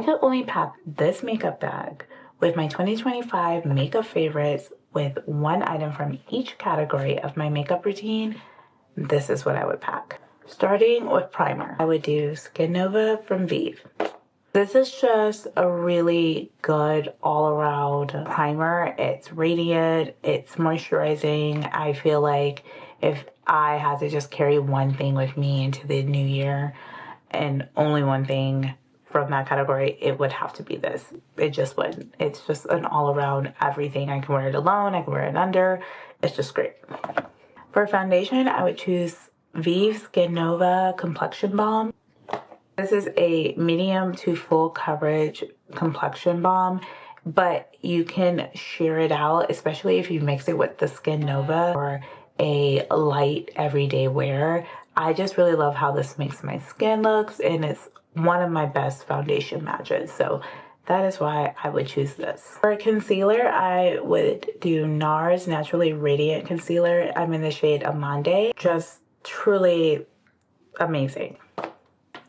I could only pack this makeup bag with my 2025 makeup favorites with one item from each category of my makeup routine. This is what I would pack. Starting with primer, I would do Skin Nova from Vieve. This is just a really good all-around primer. It's radiant, it's moisturizing. I feel like if I had to just carry one thing with me into the new year and only one thing from that category, it would have to be this. It just wouldn't. It's just an all-around everything. I can wear it alone, I can wear it under. It's just great. For foundation, I would choose Vieve Skin Nova Complexion Balm. This is a medium to full coverage complexion balm, but you can sheer it out, especially if you mix it with the Skin Nova or a light everyday wear. I just really love how this makes my skin looks, and it's one of my best foundation matches. So that is why I would choose this. For concealer, I would do Nars Naturally Radiant Concealer. I'm in the shade Amande. Just truly amazing.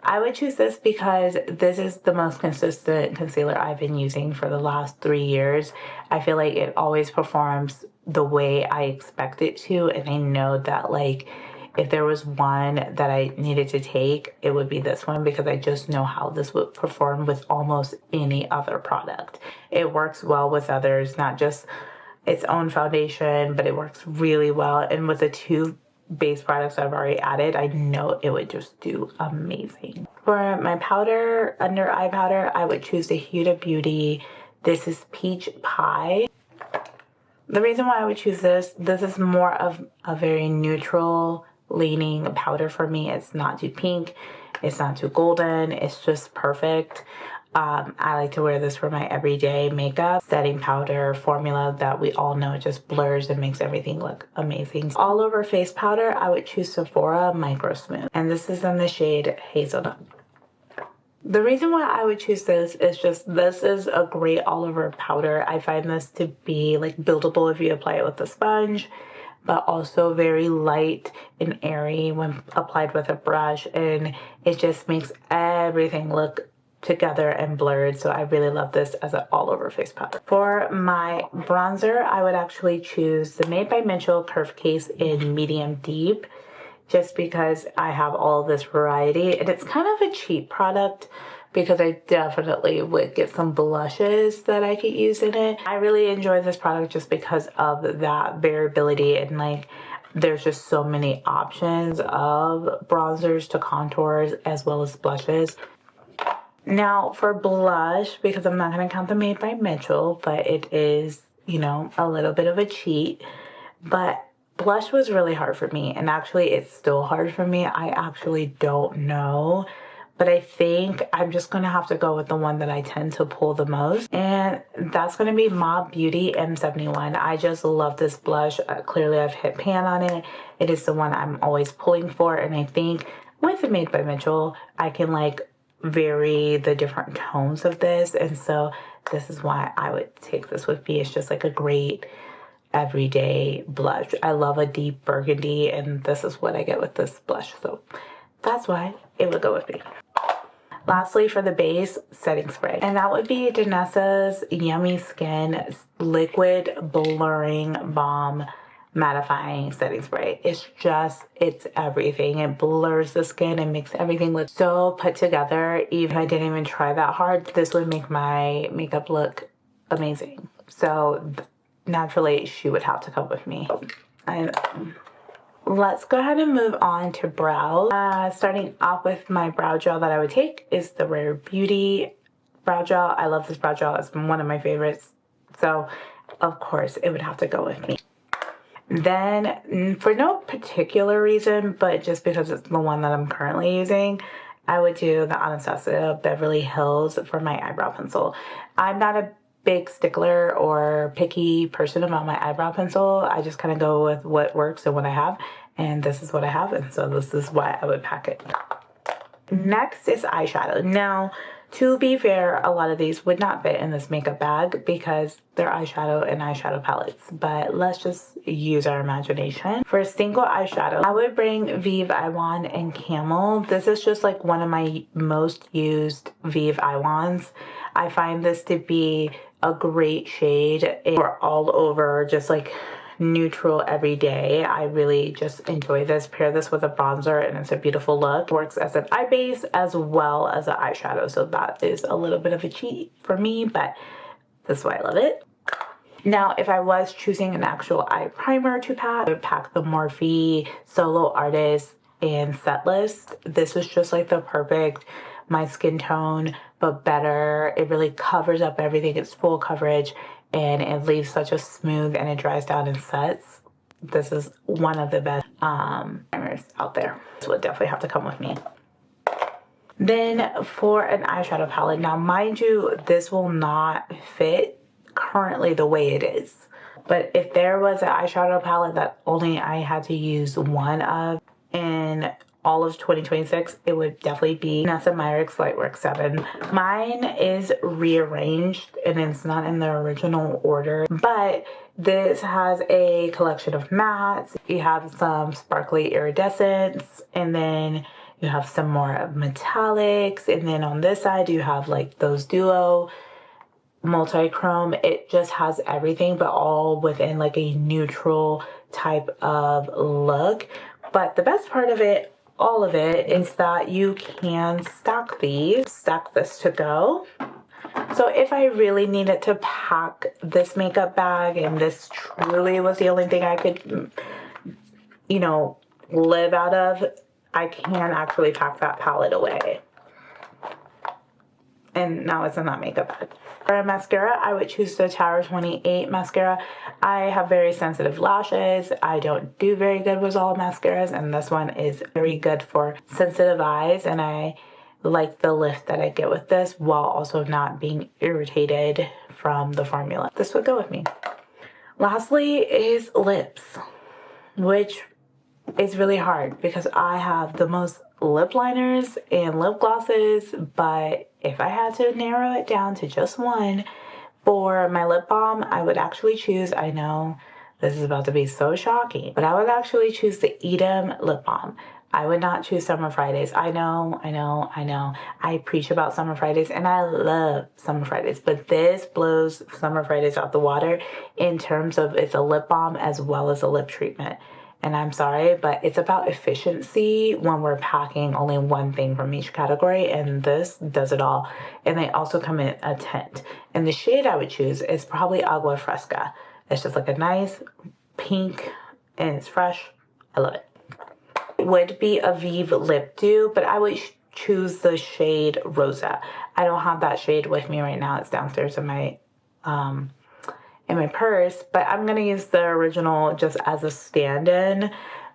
I would choose this because this is the most consistent concealer I've been using for the last 3 years. I feel like it always performs the way I expect it to, and I know that like if there was one that I needed to take, it would be this one, because I just know how this would perform with almost any other product. It works well with others, not just its own foundation, but it works really well. And with the two base products I've already added, I know it would just do amazing. For my powder, under eye powder, I would choose the Huda Beauty. This is Peach Pie. The reason why I would choose this is more of a very neutral leaning powder for me. It's not too pink, it's not too golden, it's just perfect. I like to wear this for my everyday makeup. Setting powder formula that we all know just blurs and makes everything look amazing. All over face powder, I would choose Sephora Micro Smooth, and this is in the shade Hazelnut. The reason why I would choose this is just this is a great all over powder. I find this to be like buildable if you apply it with a sponge, but also very light and airy when applied with a brush, and it just makes everything look together and blurred. So I really love this as an all-over face powder. For my bronzer, I would actually choose the Made by Mitchell Curve Case in Medium Deep, just because I have all this variety, and it's kind of a cheap product because I definitely would get some blushes that I could use in it. I really enjoy this product just because of that variability, and like there's just so many options of bronzers to contours as well as blushes. Now for blush, because I'm not going to count the Made by Mitchell, but it is, you know, a little bit of a cheat. But blush was really hard for me, and actually it's still hard for me. I actually don't know, but I think I'm just going to have to go with the one that I tend to pull the most, and that's going to be Mob Beauty M71. I just love this blush. Clearly I've hit pan on it. It is the one I'm always pulling for, and I think with the Made by Mitchell, I can like vary the different tones of this, and so this is why I would take this with me. It's just like a great everyday blush. I love a deep burgundy, and this is what I get with this blush, so that's why it would go with me. Lastly, for the base, setting spray, and that would be Danessa's Yummy Skin Liquid Blurring Balm Mattifying Setting Spray. It's everything. It blurs the skin and makes everything look so put together. Even if I didn't even try that hard, this would make my makeup look amazing. So naturally, she would have to come with me. And let's go ahead and move on to brows. Starting off with my brow gel that I would take is the Rare Beauty brow gel. I love this brow gel. It's one of my favorites. So of course, it would have to go with me. Then, for no particular reason, but just because it's the one that I'm currently using, I would do the Anastasia Beverly Hills for my eyebrow pencil. I'm not a big stickler or picky person about my eyebrow pencil. I just kind of go with what works and what I have, and this is what I have, and so this is why I would pack it. Next is eyeshadow. Now, To be fair, a lot of these would not fit in this makeup bag because they're eyeshadow and eyeshadow palettes, but let's just use our imagination. For a single eyeshadow, I would bring Vieve, Eyewand, and Camel. This is just like one of my most used Vieve Eyewands. I find this to be a great shade for all over, just like neutral every day. I really just enjoy this. Pair this with a bronzer and it's a beautiful look. Works as an eye base as well as an eyeshadow, so that is a little bit of a cheat for me, but this is why I love it. Now, if I was choosing an actual eye primer to pack, I would pack the Morphe Solo Artist and Set List. This is just like the perfect my skin tone, but better. It really covers up everything. It's full coverage and it leaves such a smooth, and it dries down and sets. This is one of the best primers out there. This would definitely have to come with me. Then for an eyeshadow palette, now mind you, this will not fit currently the way it is. But if there was an eyeshadow palette that only I had to use one of in all of 2026, it would definitely be Danessa Myricks Lightwork 7. Mine is rearranged and it's not in the original order, but this has a collection of mattes. You have some sparkly iridescents, and then you have some more metallics, and then on this side you have like those duo multi-chrome. It just has everything, but all within like a neutral type of look. But the best part of it, all of it, is that you can stack this to go. So if I really needed to pack this makeup bag and this truly was the only thing I could, you know, live out of, I can actually pack that palette away. And now it's in that makeup bag. For a mascara, I would choose the Tower 28 mascara. I have very sensitive lashes. I don't do very good with all mascaras, and this one is very good for sensitive eyes, and I like the lift that I get with this while also not being irritated from the formula. This would go with me. Lastly is lips, which is really hard because I have the most lip liners and lip glosses, but if I had to narrow it down to just one for my lip balm, I would actually choose, I know this is about to be so shocking, but I would actually choose the Edam lip balm. I would not choose Summer Fridays. I know. I preach about Summer Fridays and I love Summer Fridays, but this blows Summer Fridays out the water in terms of it's a lip balm as well as a lip treatment. And I'm sorry, but it's about efficiency when we're packing only one thing from each category, and this does it all. And they also come in a tint. And the shade I would choose is probably Agua Fresca. It's just like a nice pink and it's fresh. I love it. It would be a Vieve Lip Dew, but I would choose the shade Rosa. I don't have that shade with me right now. It's downstairs in my purse, but I'm gonna use the original just as a stand-in.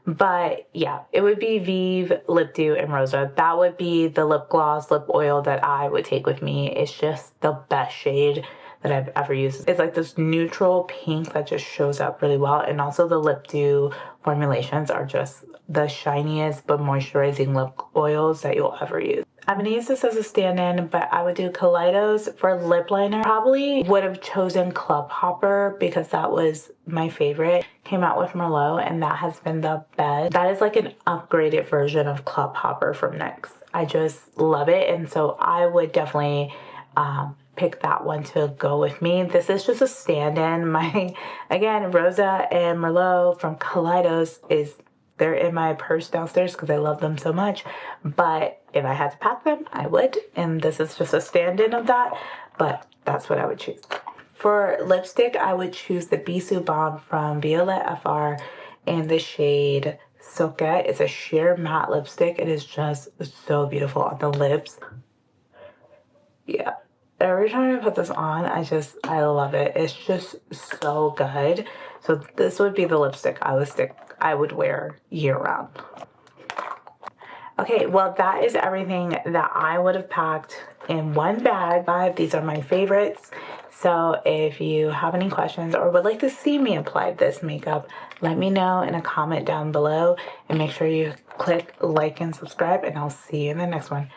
But yeah, it would be Vieve, Lip Dew, and Rosa. That would be the lip gloss, lip oil that I would take with me. It's just the best shade that I've ever used. It's like this neutral pink that just shows up really well, and also the Lip Dew formulations are just the shiniest but moisturizing lip oils that you'll ever use. I'm going to use this as a stand-in, but I would do Kaleidos for lip liner. Probably would have chosen Club Hopper because that was my favorite. Came out with Merlot, and that has been the best. That is like an upgraded version of Club Hopper from NYX. I just love it, and so I would definitely pick that one to go with me. This is just a stand-in. Again, Rosa and Merlot from Kaleidos they're in my purse downstairs because I love them so much. But if I had to pack them, I would. And this is just a stand-in of that. But that's what I would choose. For lipstick, I would choose the Bisou Balm from Violette FR in the shade Soquette. It's a sheer matte lipstick. It is just so beautiful on the lips. Yeah. Every time I put this on, I love it. It's just so good. So this would be the lipstick I would wear year round. Okay, well that is everything that I would have packed in one bag. These are my favorites. So if you have any questions or would like to see me apply this makeup, let me know in a comment down below, and make sure you click like and subscribe, and I'll see you in the next one.